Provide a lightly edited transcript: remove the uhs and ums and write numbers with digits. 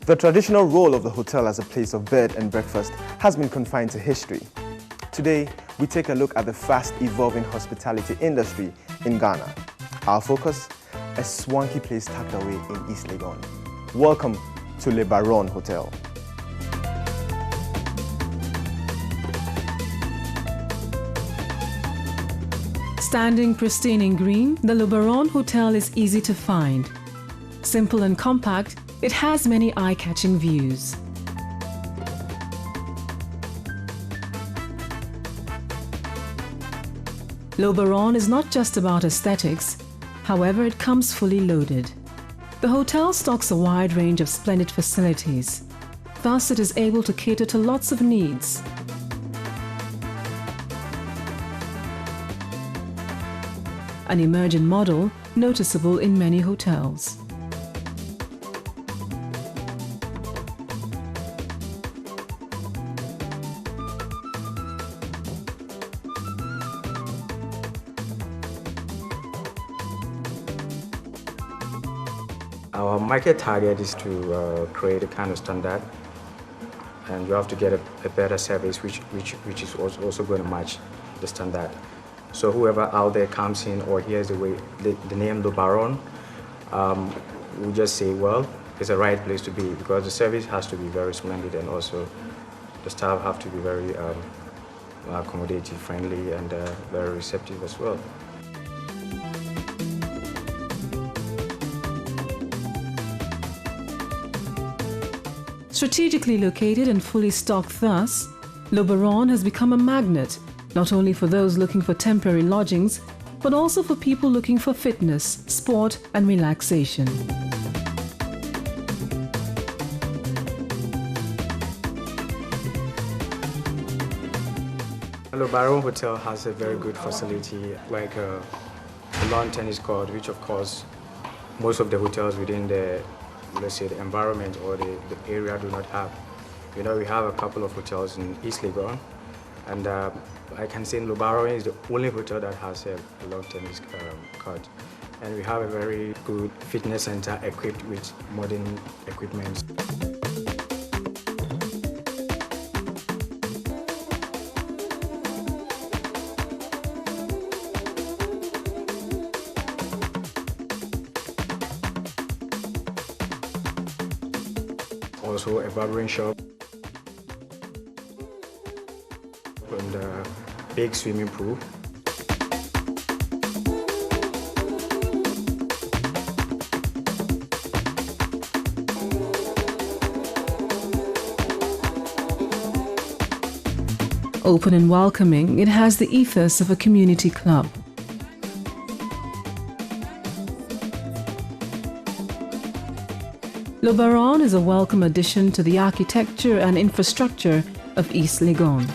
The traditional role of the hotel as a place of bed and breakfast has been confined to history. Today, we take a look at the fast-evolving hospitality industry in Ghana. Our focus, a swanky place tucked away in East Legon. Welcome to Le Baron Hotel. Standing pristine in green, the Le Baron Hotel is easy to find. Simple and compact, it has many eye-catching views. Le Baron is not just about aesthetics, however it comes fully loaded. The hotel stocks a wide range of splendid facilities, thus it is able to cater to lots of needs. An emergent model noticeable in many hotels. Our market target is to create a kind of standard, and you have to get a better service which is also going to match the standard. So whoever out there comes in or hears the name Le Baron, we just say, well, it's the right place to be, because the service has to be very splendid, and also the staff have to be very accommodative, friendly, and very receptive as well. Strategically located and fully stocked thus, Le Baron has become a magnet, not only for those looking for temporary lodgings, but also for people looking for fitness, sport and relaxation. Le Baron Hotel has a very good facility, like a lawn tennis court, which of course most of the hotels within the, let's say, the environment or the area do not have. You know, we have a couple of hotels in East Legon, and I can say Le Baron is the only hotel that has a lawn tennis court. And we have a very good fitness center equipped with modern equipment. Also a barbering shop and a big swimming pool. Open and welcoming, it has the ethos of a community club. Le Baron is a welcome addition to the architecture and infrastructure of East Legon.